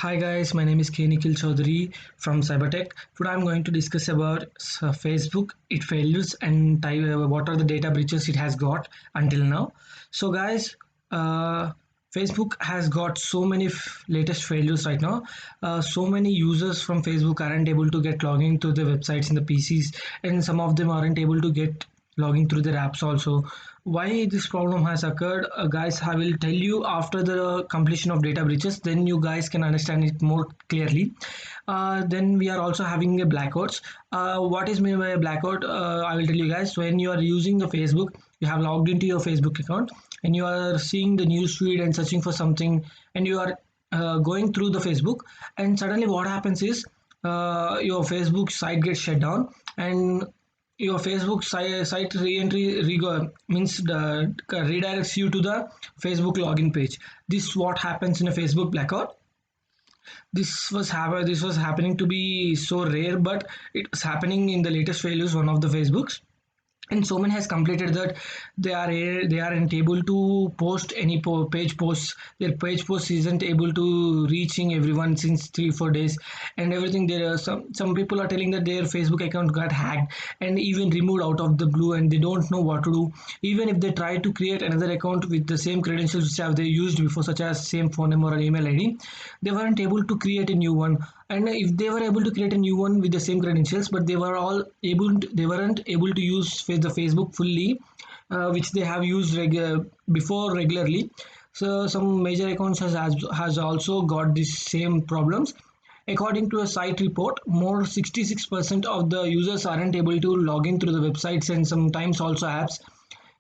Hi guys, my name is K. Nikhil Chaudhary from Cybertech. Today I'm going to discuss about Facebook, its failures and what are the data breaches it has got until now. So guys, uh, Facebook has got so many latest failures right now. So many users from Facebook aren't able to get logging to the websites in the PCs, and some of them aren't able to get logging through their apps also. Why this problem has occurred, guys, I will tell you after the completion of data breaches, then you guys can understand it more clearly. Then we are also having a blackouts. What is meant by a blackout? I will tell you guys. When you are using the Facebook, you have logged into your Facebook account and you are seeing the news feed and searching for something, and you are going through the Facebook, and suddenly what happens is your Facebook site gets shut down, and your Facebook site re-entry means the redirects you to the Facebook login page. This what happens in a Facebook blackout. This was happening to be so rare, but it's happening in the latest failures one of the Facebooks. And Soman has completed that they aren't able to post any page posts. Their page post isn't able to reaching everyone since 3 4 days and everything. There are some people are telling that their Facebook account got hacked and even removed out of the blue, and they don't know what to do. Even if they try to create another account with the same credentials which have they used before, such as same phone number or email ID, they weren't able to create a new one. And if they were able to create a new one with the same credentials, but they weren't able to use the Facebook fully, which they have used before regularly. So some major accounts has also got these same problems. According to a site report, more 66% of the users aren't able to log in through the websites and sometimes also apps.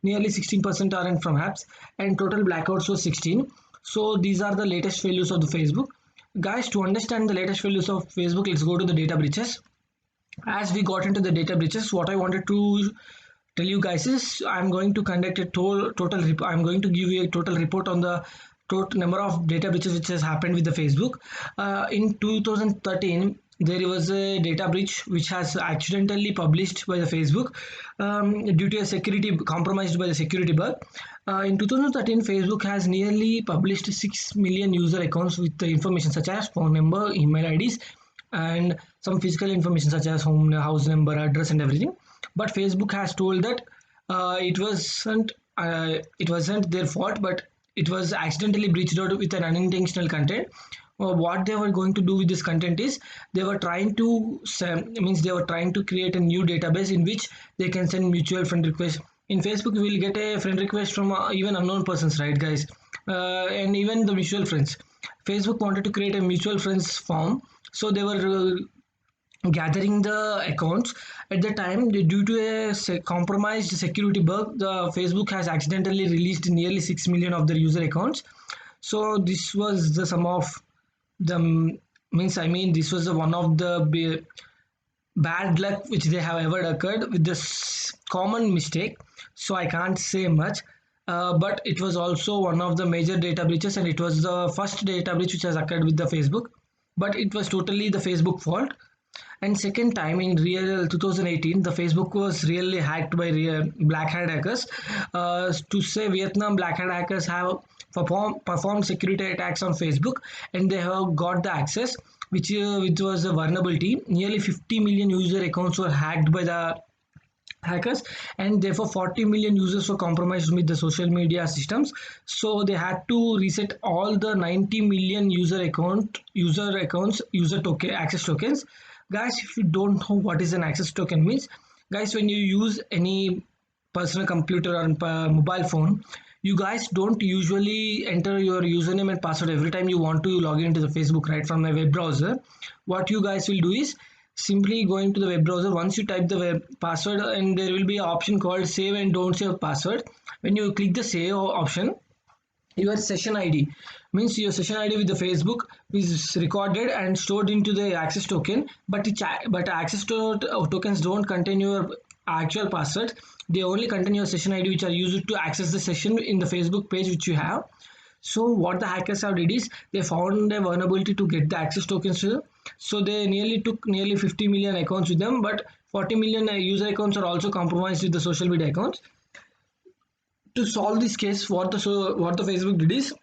Nearly 16% aren't from apps, and total blackouts was 16. So these are the latest failures of the Facebook. Guys, to understand the latest failures of Facebook, let's go to the data breaches. As we got into the data breaches, what I wanted to tell you guys is I'm going to conduct a I'm going to give you a total report on the total number of data breaches which has happened with the Facebook. In 2013, there was a data breach which has accidentally published by the Facebook due to a security compromised by the security bug. In 2013, Facebook has nearly published 6 million user accounts with the information such as phone number, email IDs, and some physical information such as home, house number, address, and everything. But Facebook has told that it wasn't their fault, but it was accidentally breached out with an unintentional content. What they were going to do with this content is they were trying to they were trying to create a new database in which they can send mutual friend requests. In Facebook, we will get a friend request from even unknown persons, right, guys? And even the mutual friends. Facebook wanted to create a mutual friends form, so they were gathering the accounts. At the time, due to a compromised security bug, the Facebook has accidentally released nearly 6 million of their user accounts. So this was the sum of the means I mean this was the one of the bad luck which they have ever occurred with this common mistake. So I can't say much. But it was also one of the major data breaches, and it was the first data breach which has occurred with the Facebook, but it was totally the Facebook fault. And second time in real 2018, the Facebook was really hacked by real black hat hackers. To say Vietnam, black hat hackers have performed security attacks on Facebook, and they have got the access, which was a vulnerability. Nearly 50 million user accounts were hacked by the hackers, and therefore 40 million users were compromised with the social media systems. So they had to reset all the 90 million user token access tokens. Guys, if you don't know what is an access token means, guys, when you use any personal computer or mobile phone, you guys don't usually enter your username and password every time you want to log into the Facebook right from a web browser. What you guys will do is simply going to the web browser. Once you type the web password, and there will be an option called save and don't save password. When you click the save option, your session ID means your session ID with the Facebook is recorded and stored into the access token, but access tokens don't contain your actual password. They only contain your session ID, which are used to access the session in the Facebook page which you have. So what the hackers have did is they found a vulnerability to get the access tokens to them. So they nearly took nearly 50 million accounts with them, but 40 million user accounts are also compromised with the social media accounts. To solve this case, what the Facebook did is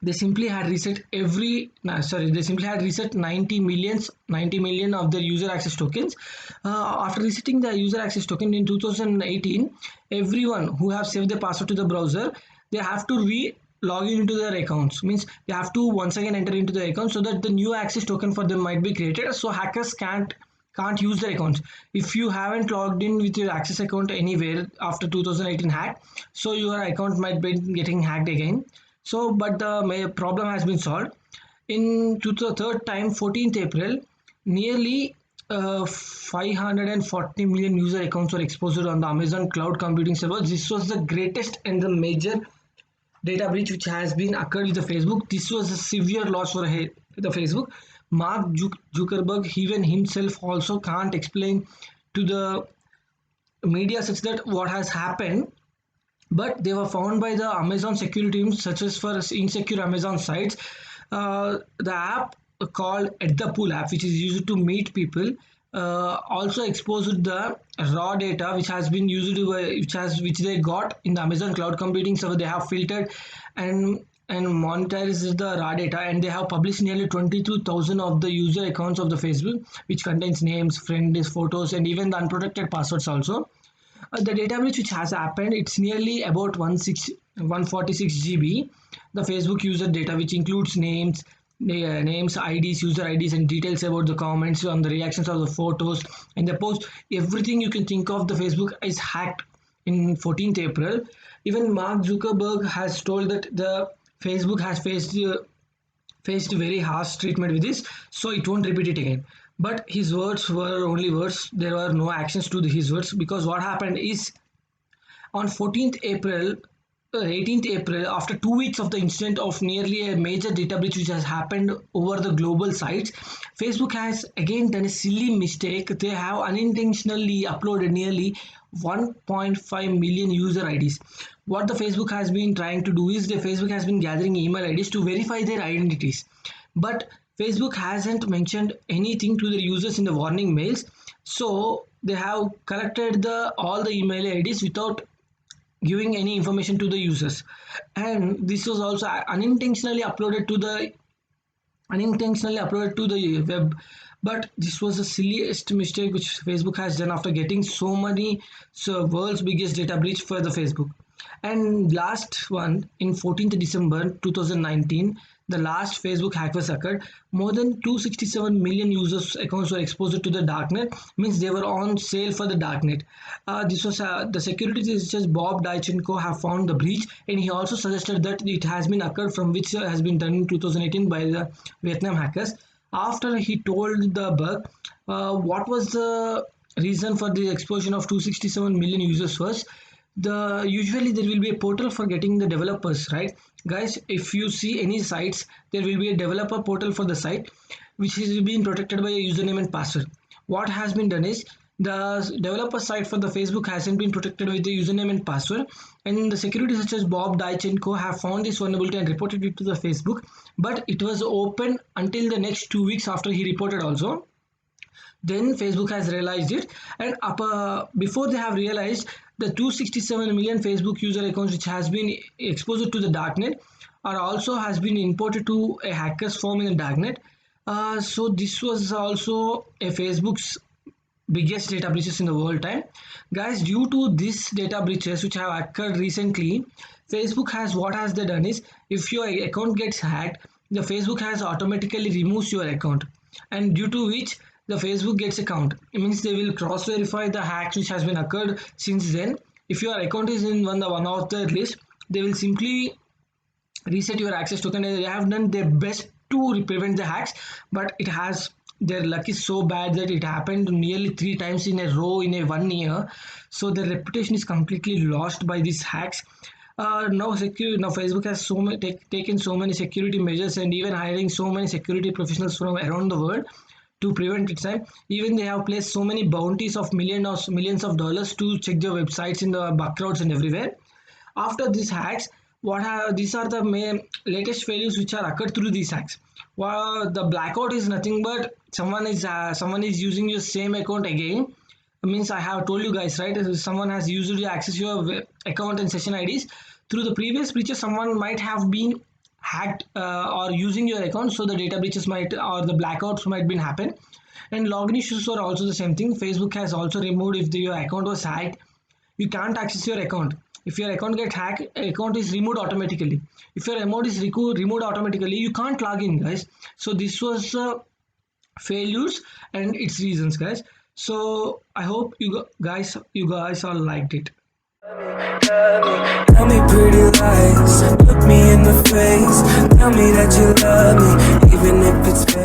they simply had reset every no, sorry they simply had reset 90 million of their user access tokens. After resetting the user access token in 2018, everyone who have saved the password to the browser, they have to re log in into their accounts, means they have to once again enter into the account so that the new access token for them might be created, so hackers can't use their accounts. If you haven't logged in with your access account anywhere after 2018 hack, so your account might be getting hacked again. So but the problem has been solved. In to the third time, 14th April, nearly 540 million user accounts were exposed on the Amazon cloud computing server. This was the greatest and the major data breach which has been occurred with the Facebook. This was a severe loss for the Facebook. Mark Zuckerberg even himself also can't explain to the media such that what has happened, but they were found by the Amazon security teams such as for insecure Amazon sites. The app called At the Pool app, which is used to meet people, also exposed the raw data which has been used which they got in the Amazon cloud computing server. They have filtered and monetized the raw data, and they have published nearly 22,000 of the user accounts of the Facebook, which contains names, friends, photos, and even the unprotected passwords also. The data breach which has happened, it's nearly about 146 GB. The Facebook user data, which includes names, IDs, user IDs, and details about the comments on the reactions of the photos and the post. Everything you can think of the Facebook is hacked in 14th April. Even Mark Zuckerberg has told that the Facebook has faced very harsh treatment with this, so it won't repeat it again. But his words were only words. There were no actions to his words, because what happened is on 14th April, 18th April, after 2 weeks of the incident of nearly a major data breach which has happened over the global sites, Facebook has again done a silly mistake. They have unintentionally uploaded nearly 1.5 million user IDs. What the Facebook has been trying to do is the Facebook has been gathering email IDs to verify their identities. But Facebook hasn't mentioned anything to the users in the warning mails. So they have collected the all the email IDs without giving any information to the users, and this was also unintentionally uploaded to the web. But this was the silliest mistake which Facebook has done after getting so many, so world's biggest data breach for the Facebook. And last one, in 14th December 2019, the last Facebook hack was occurred. More than 267 million users accounts were exposed to the darknet, means they were on sale for the darknet. This was the security researcher Bob Daichenko have found the breach, and he also suggested that it has been occurred from which has been done in 2018 by the Vietnam hackers. After he told the bug, what was the reason for the explosion of 267 million users was the usually there will be a portal for getting the developers, right guys? If you see any sites, there will be a developer portal for the site which is being protected by a username and password. What has been done is the developer site for the Facebook hasn't been protected with the username and password, and the security such as Bob Daichenko have found this vulnerability and reported it to the Facebook, but it was open until the next 2 weeks after he reported also. Then Facebook has realized it, and before they have realized, the 267 million Facebook user accounts which has been exposed to the darknet are also has been imported to a hacker's form in the darknet. So this was also a Facebook's biggest data breaches in the world time. Guys, due to these data breaches which have occurred recently, Facebook has what has they done is, if your account gets hacked, the Facebook has automatically removes your account, and due to which the Facebook gets a count. It means they will cross verify the hacks which has been occurred since then. If your account is in one of the list, they will simply reset your access token. They have done their best to prevent the hacks, but it has their luck is so bad that it happened nearly 3 times in a row in a 1 year. So their reputation is completely lost by these hacks. Now Facebook has taken so many security measures and even hiring so many security professionals from around the world to prevent its time. Even they have placed so many bounties of millions of dollars to check their websites in the backgrounds and everywhere. After these hacks, these are the main latest failures which are occurred through these hacks. Well, the blackout is nothing but someone is using your same account again. Means I have told you guys, right? If someone has used to access your account and session IDs through the previous breaches, someone might have been hacked or using your account, so the data breaches might or the blackouts might been happen. And login issues are also the same thing. Facebook has also removed, if your account was hacked, you can't access your account. If your account get hacked, account is removed automatically. If your account is removed automatically, you can't log in, guys. So this was failures and its reasons, guys. So I hope you guys all liked it. Tell me pretty lies, look me in the face. Tell me that you love me, even if it's fake.